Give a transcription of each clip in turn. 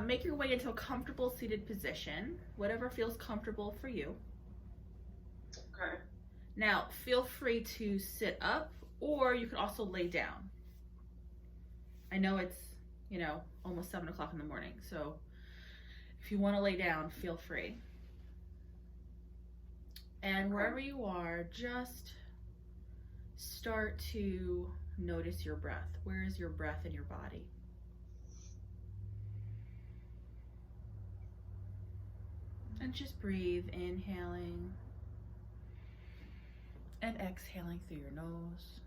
make your way into a comfortable seated position, whatever feels comfortable for you. Okay. Now, feel free to sit up, or you can also lay down. I know it's, almost 7 o'clock in the morning, so if you want to lay down, feel free. And wherever you are, just start to notice your breath. Where is your breath in your body? And just breathe, inhaling and exhaling through your nose.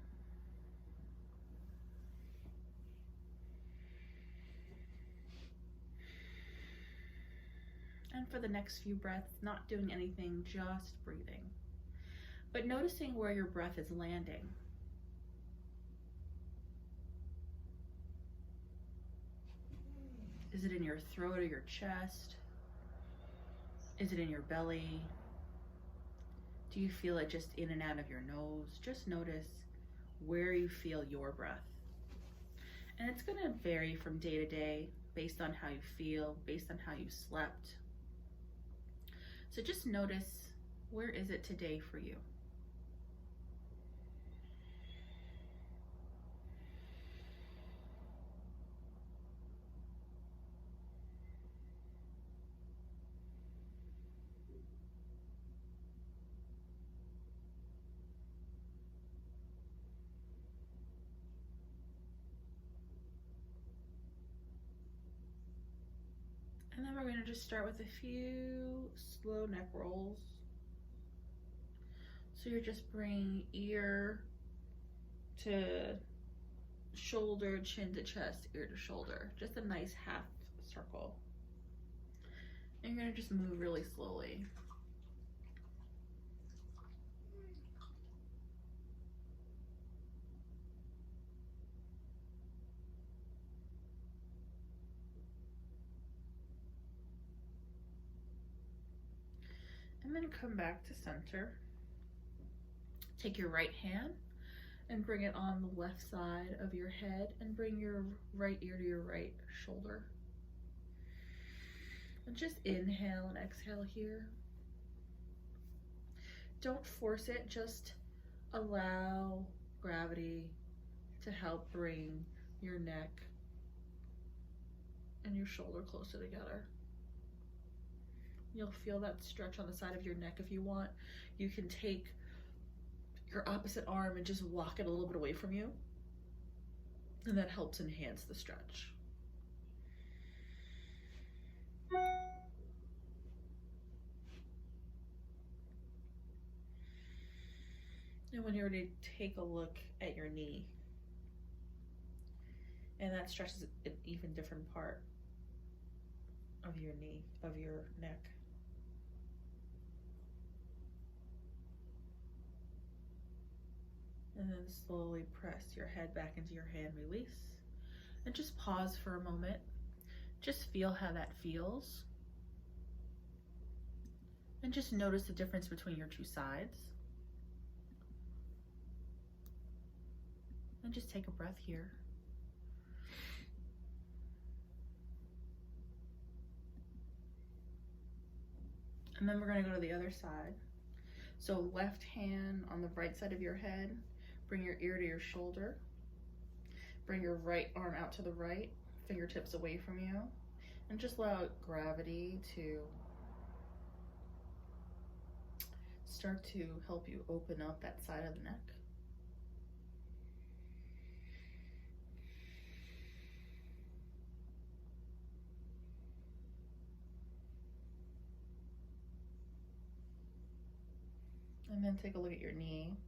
And for the next few breaths, not doing anything, just breathing. But noticing where your breath is landing. Is it in your throat or your chest? Is it in your belly? Do you feel it just in and out of your nose? Just notice where you feel your breath. And it's going to vary from day to day based on how you feel, based on how you slept. So just notice, where is it today for you? And then we're going to just start with a few slow neck rolls. So you're just bringing ear to shoulder, chin to chest, ear to shoulder. Just a nice half circle. And you're going to just move really slowly. And then come back to center. Take your right hand and bring it on the left side of your head and bring your right ear to your right shoulder. And just inhale and exhale here. Don't force it, just allow gravity to help bring your neck and your shoulder closer together. You'll feel that stretch on the side of your neck. If you want, you can take your opposite arm and just walk it a little bit away from you. And that helps enhance the stretch. And when you're ready, take a look at your knee. And that stretches an even different part of your knee, of your neck. And then slowly press your head back into your hand, release. And just pause for a moment. Just feel how that feels. And just notice the difference between your two sides. And just take a breath here. And then we're going to go to the other side. So left hand on the right side of your head. Bring your ear to your shoulder. Bring your right arm out to the right, fingertips away from you. And just allow gravity to start to help you open up that side of the neck. And then take a look at your knee.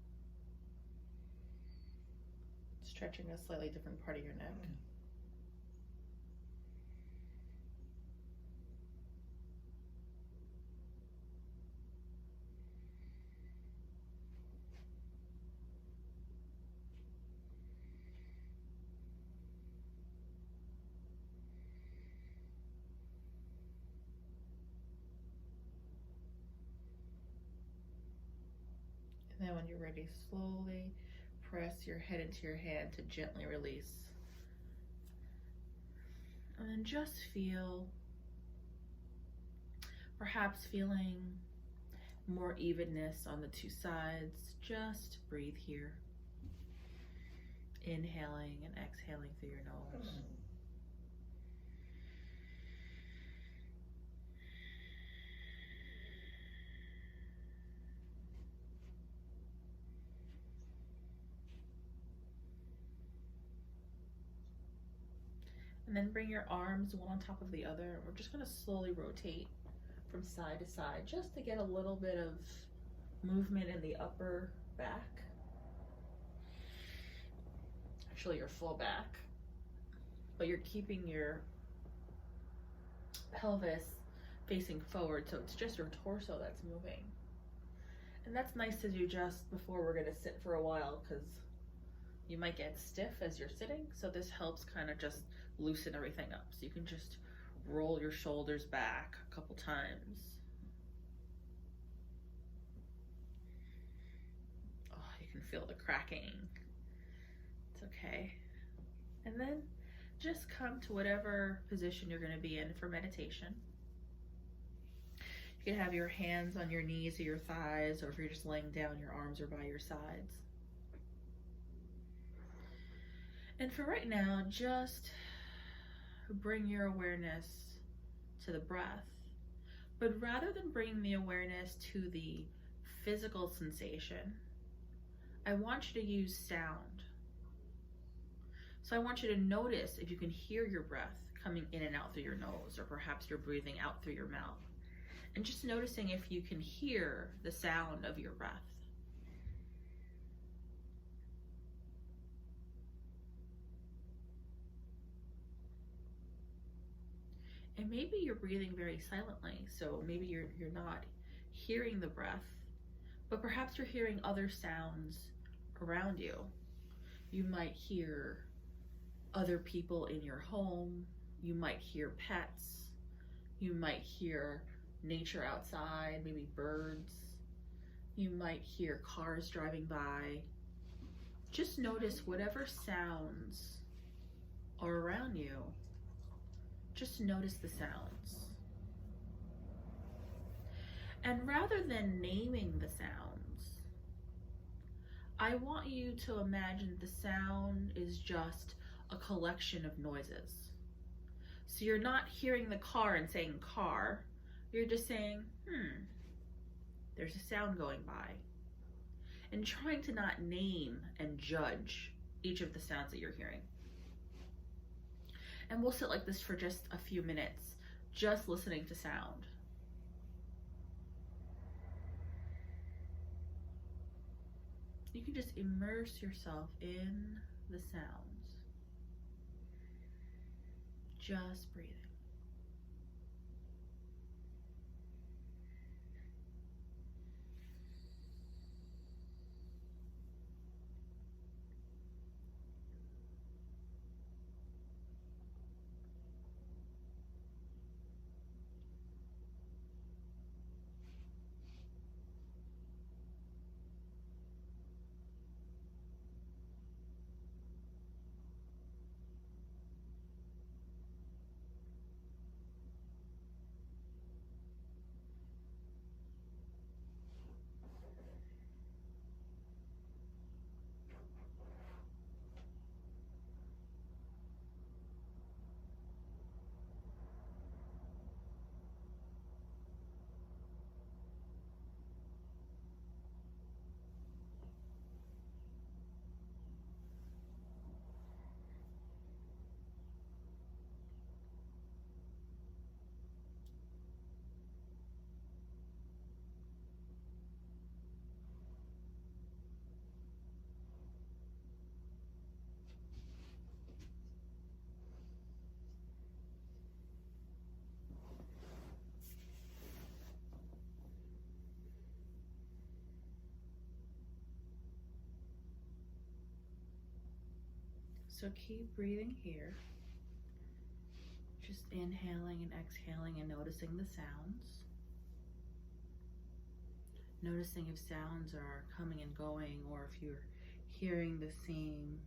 Stretching a slightly different part of your neck. And then when you're ready, slowly press your head into your hand to gently release. And then just feel Perhaps feeling more evenness on the two sides. Just breathe here. Inhaling and exhaling through your nose. And then bring your arms one on top of the other. We're just going to slowly rotate from side to side just to get a little bit of movement in the upper back. Actually, your full back. But you're keeping your pelvis facing forward, so it's just your torso that's moving. And that's nice to do just before we're going to sit for a while, because you might get stiff as you're sitting, so this helps kind of just loosen everything up. So you can just roll your shoulders back a couple times. Oh, you can feel the cracking. It's okay. And then just come to whatever position you're going to be in for meditation. You can have your hands on your knees or your thighs, or if you're just laying down, your arms are by your sides. And for right now, just bring your awareness to the breath. But rather than bringing the awareness to the physical sensation, I want you to use sound. So I want you to notice if you can hear your breath coming in and out through your nose, or perhaps you're breathing out through your mouth. And just noticing if you can hear the sound of your breath. And maybe you're breathing very silently, so maybe you're not hearing the breath, but perhaps you're hearing other sounds around you. You might hear other people in your home, you might hear pets, you might hear nature outside, maybe birds, you might hear cars driving by. Just notice whatever sounds are around you. Just notice the sounds. And rather than naming the sounds, I want you to imagine the sound is just a collection of noises. So you're not hearing the car and saying car, you're just saying, there's a sound going by. And trying to not name and judge each of the sounds that you're hearing. And we'll sit like this for just a few minutes, just listening to sound. You can just immerse yourself in the sounds. Just breathing. So keep breathing here. Just inhaling and exhaling and noticing the sounds. Noticing if sounds are coming and going, or if you're hearing the same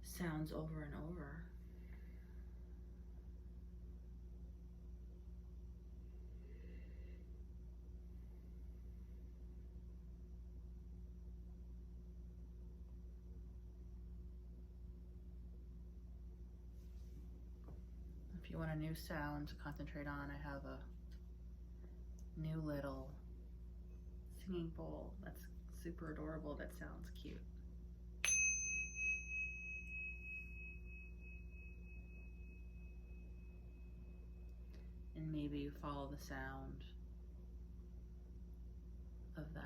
sounds over and over. you want a new sound to concentrate on, I have a new little singing bowl that's super adorable that sounds cute. And maybe you follow the sound of that.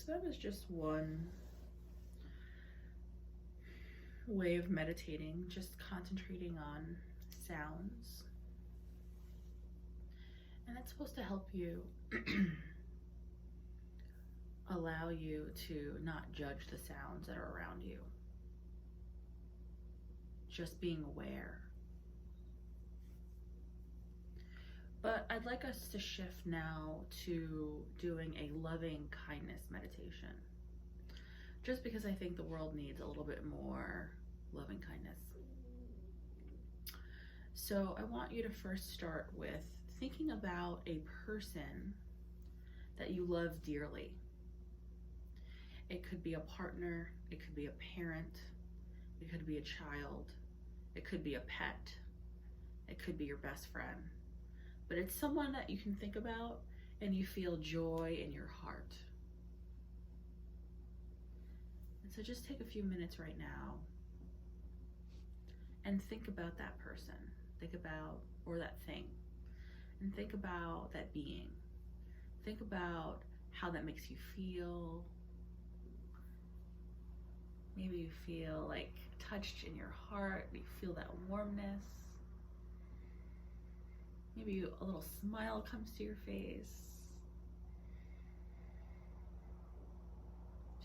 So that was just one way of meditating, just concentrating on sounds. And that's supposed to help you allow you to not judge the sounds that are around you. Just being aware. But I'd like us to shift now to doing a loving kindness meditation. Just because I think the world needs a little bit more loving kindness. So I want you to first start with thinking about a person that you love dearly. It could be a partner, it could be a parent, it could be a child, it could be a pet, it could be your best friend. But it's someone that you can think about and you feel joy in your heart. And so just take a few minutes right now and think about that person. Think about, or that thing. And think about that being. Think about how that makes you feel. Maybe you feel like touched in your heart. You feel that warmness. Maybe a little smile comes to your face.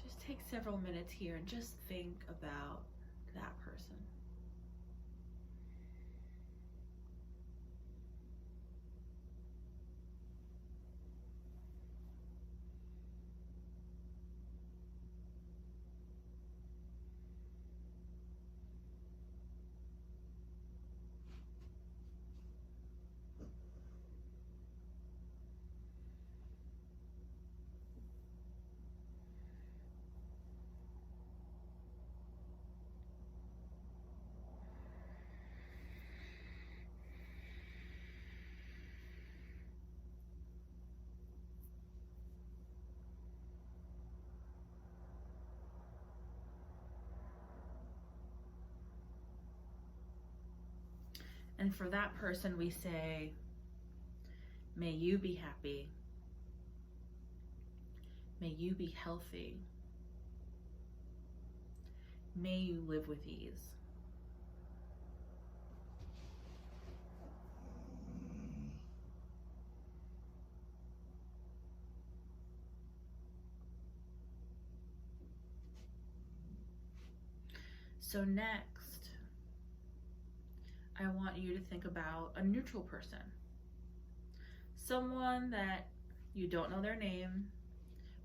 Just take several minutes here and just think about that person. And for that person, we say, may you be happy. May you be healthy. May you live with ease. So next, I want you to think about a neutral person. Someone that you don't know their name,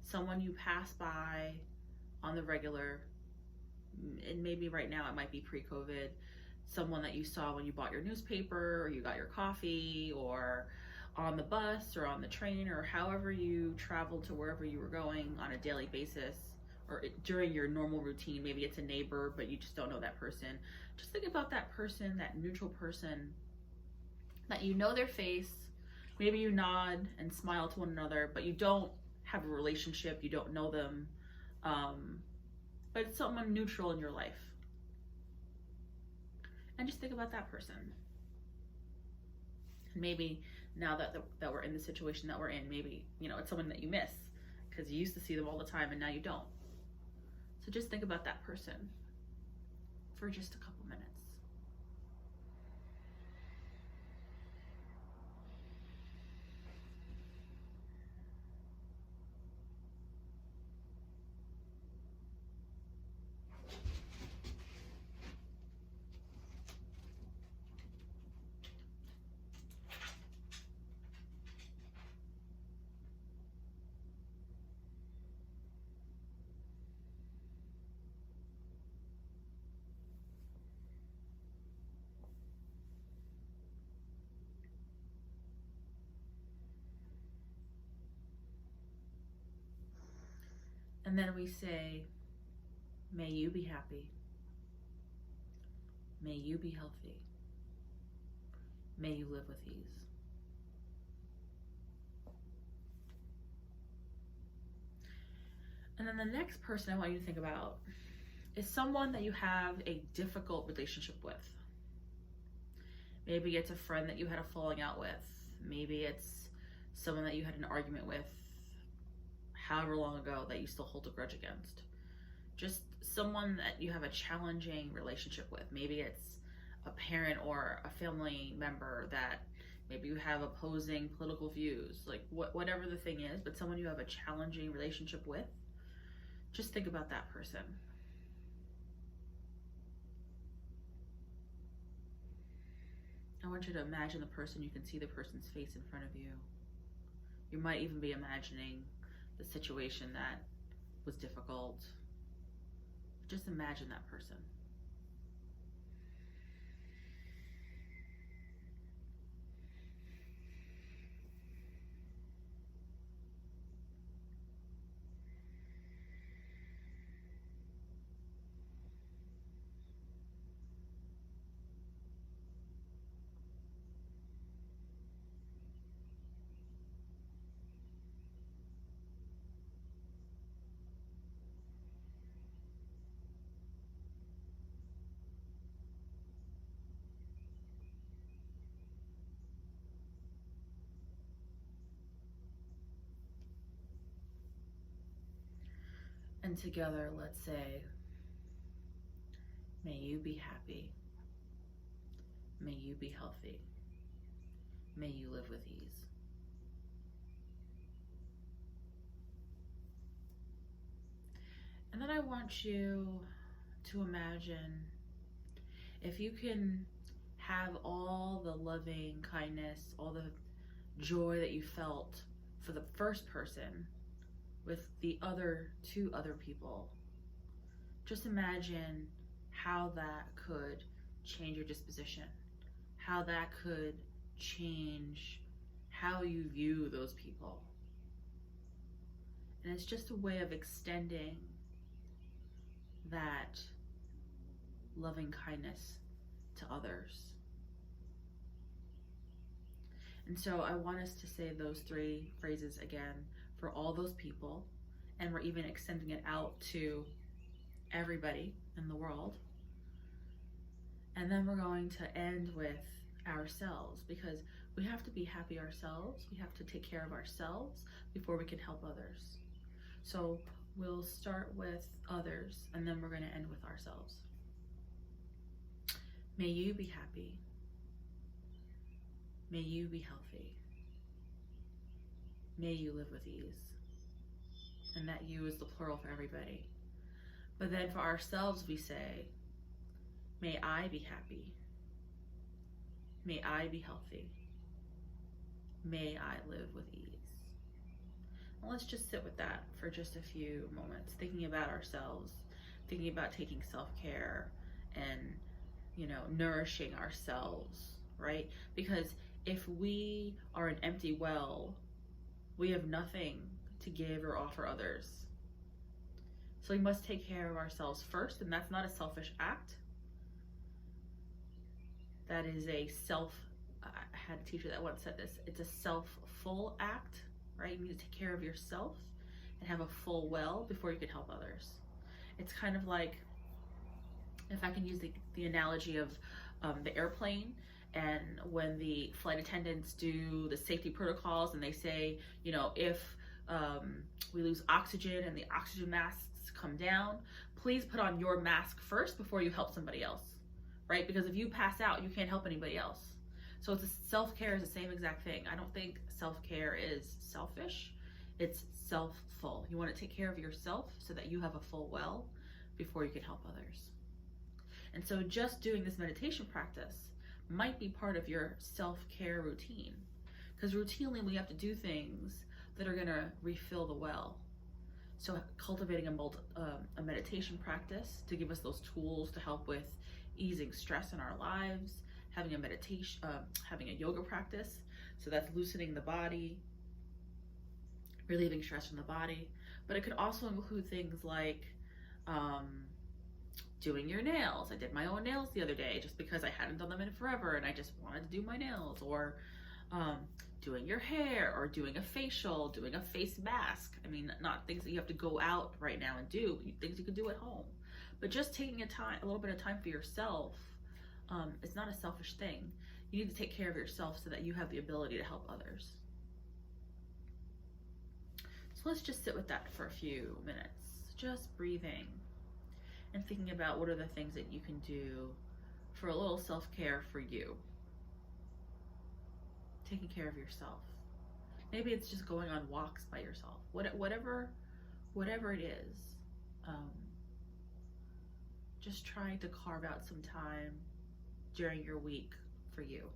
someone you pass by on the regular, and maybe right now it might be pre-COVID, someone that you saw when you bought your newspaper or you got your coffee or on the bus or on the train or however you traveled to wherever you were going on a daily basis or during your normal routine. Maybe it's a neighbor, but you just don't know that person. Just think about that person, that neutral person that you know their face. Maybe you nod and smile to one another, but you don't have a relationship, you don't know them, but it's someone neutral in your life. And just think about that person. And maybe now that we're in the situation that we're in, maybe, it's someone that you miss because you used to see them all the time and now you don't. So just think about that person for just a couple minutes. And then we say, may you be happy. May you be healthy. May you live with ease. And then the next person I want you to think about is someone that you have a difficult relationship with. Maybe it's a friend that you had a falling out with. Maybe it's someone that you had an argument with however long ago that you still hold a grudge against. Just someone that you have a challenging relationship with. Maybe it's a parent or a family member that maybe you have opposing political views, like whatever the thing is, but someone you have a challenging relationship with. Just think about that person. I want you to imagine the person. You can see the person's face in front of you. You might even be imagining the situation that was difficult. Just imagine that person. And together, let's say, may you be happy. May you be healthy. May you live with ease. And then I want you to imagine if you can have all the loving kindness, all the joy that you felt for the first person with the other two other people. Just imagine how that could change your disposition, how that could change how you view those people. And it's just a way of extending that loving kindness to others. And so I want us to say those three phrases again for all those people, and we're even extending it out to everybody in the world. And then we're going to end with ourselves, because we have to be happy ourselves. We have to take care of ourselves before we can help others. So we'll start with others, and then we're going to end with ourselves. May you be happy. May you be healthy. May you live with ease. And that you is the plural for everybody. But then for ourselves, we say, may I be happy. May I be healthy. May I live with ease. And let's just sit with that for just a few moments, thinking about ourselves, thinking about taking self-care and, nourishing ourselves, right? Because if we are an empty well, we have nothing to give or offer others. So we must take care of ourselves first, and that's not a selfish act. That is I had a teacher that once said this, it's a self-full act, right? You need to take care of yourself and have a full well before you can help others. It's kind of like, if I can use the analogy of the airplane, and when the flight attendants do the safety protocols and they say, if we lose oxygen and the oxygen masks come down, please put on your mask first before you help somebody else, right? Because if you pass out, you can't help anybody else. So self-care is the same exact thing. I don't think self-care is selfish. It's self-full. You want to take care of yourself so that you have a full well before you can help others. And so just doing this meditation practice might be part of your self-care routine, because routinely we have to do things that are going to refill the well. So cultivating a meditation practice to give us those tools to help with easing stress in our lives, having a yoga practice, so that's loosening the body, relieving stress from the body, But it could also include things like um, doing your nails. I did my own nails the other day just because I hadn't done them in forever and I just wanted to do my nails. Or um, doing your hair, or doing a facial, doing a face mask. I mean, not things that you have to go out right now and do, things you can do at home. But just taking a little bit of time for yourself, is not a selfish thing. You need to take care of yourself so that you have the ability to help others. So let's just sit with that for a few minutes, just breathing and thinking about what are the things that you can do for a little self-care for you, taking care of yourself. Maybe it's just going on walks by yourself. Whatever it is, um, just trying to carve out some time during your week for you,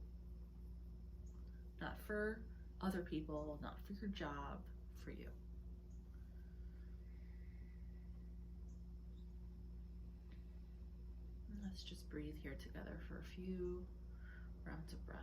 not for other people, not for your job, for you. And let's just breathe here together for a few rounds of breath.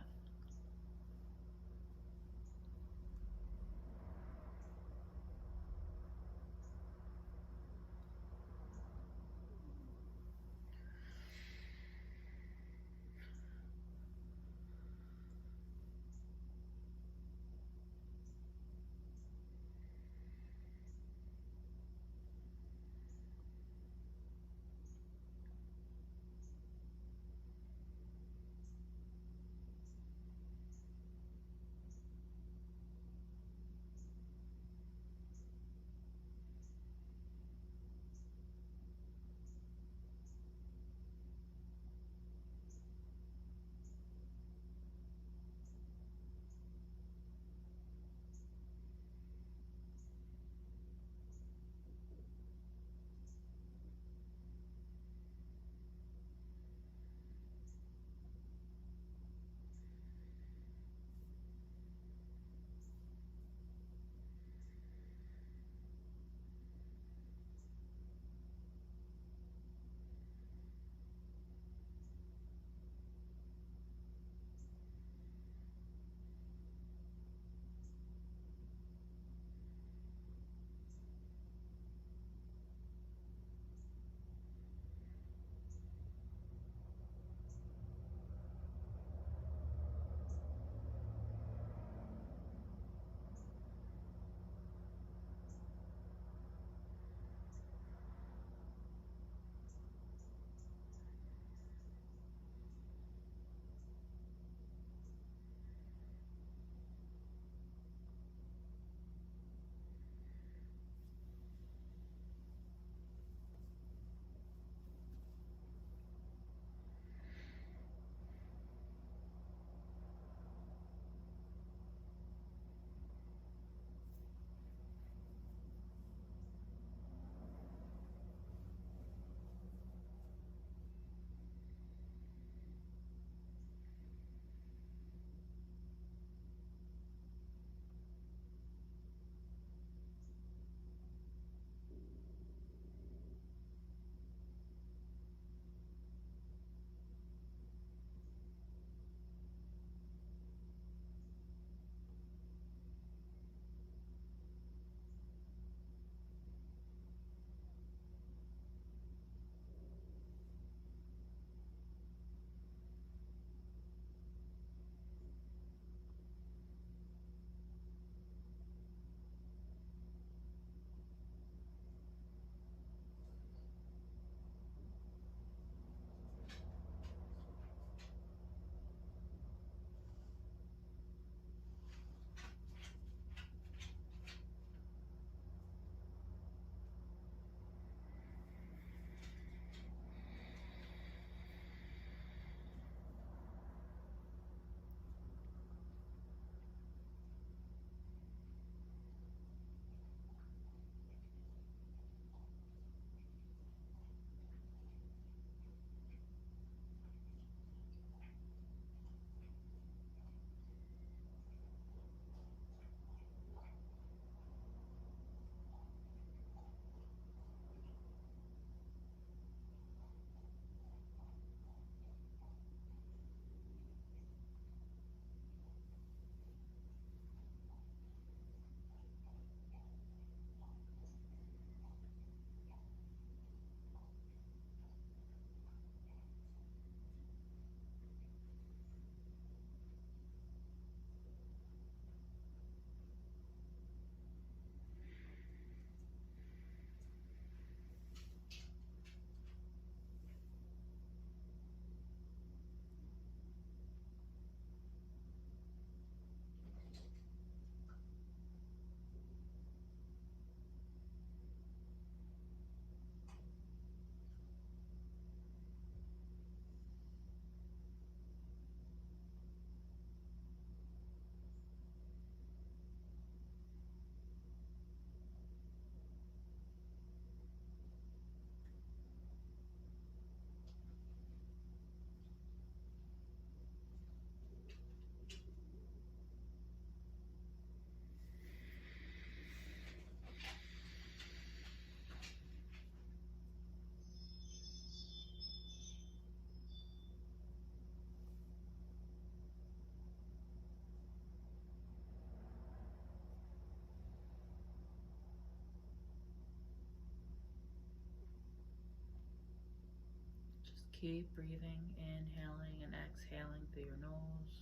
Keep breathing, inhaling and exhaling through your nose.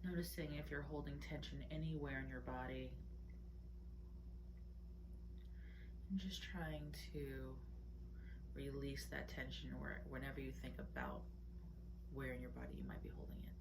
Noticing if you're holding tension anywhere in your body. And just trying to release that tension whenever you think about where in your body you might be holding it.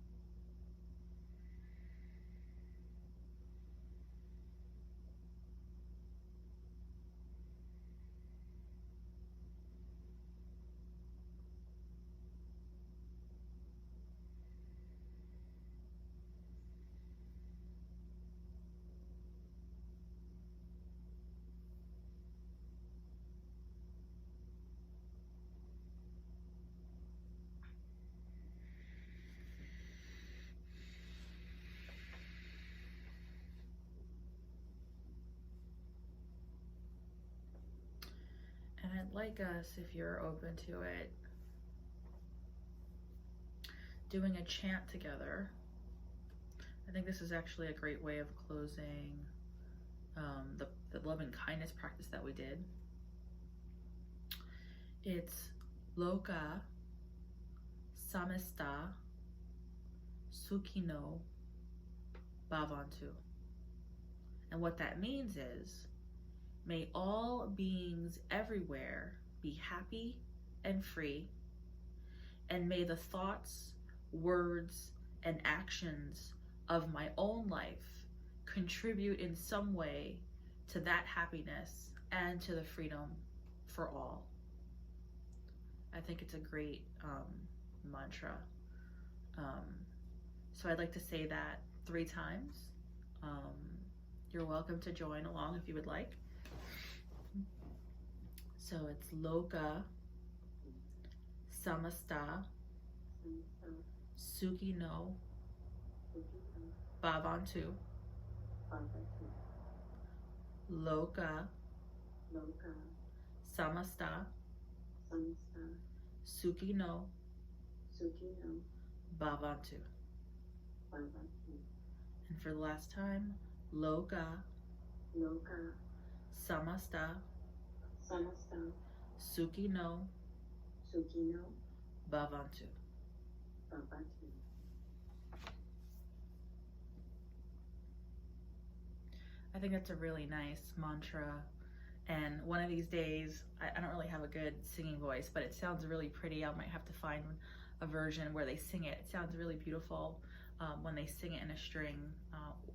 And I'd like us, if you're open to it, doing a chant together. I think this is actually a great way of closing the love and kindness practice that we did. It's Loka Samasta Sukhino Bhavantu. And what that means is, may all beings everywhere be happy and free, and may the thoughts, words, and actions of my own life contribute in some way to that happiness and to the freedom for all. I think it's a great mantra. So I'd like to say that 3 times. You're welcome to join along if you would like. So it's Loka Samasta Sukhino Bhavantu. Loka Samasta Sukhino Bhavantu. And for the last time, Loka Samasta Sukhino Bhavantu. I think that's a really nice mantra, and one of these days, I don't really have a good singing voice, but it sounds really pretty. I might have to find a version where they sing it. It sounds really beautiful when they sing it in a string,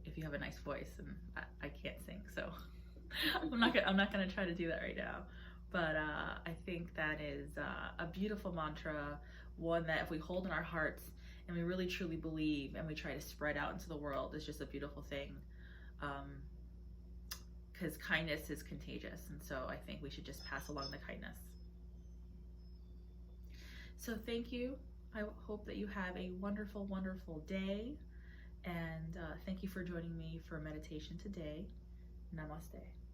if you have a nice voice, and I can't sing, so I'm not gonna try to do that right now. But I think that is a beautiful mantra, one that if we hold in our hearts and we really truly believe and we try to spread out into the world, is just a beautiful thing. Because kindness is contagious, and so I think we should just pass along the kindness. So thank you. I hope that you have a wonderful, wonderful day, and thank you for joining me for meditation today. Namaste.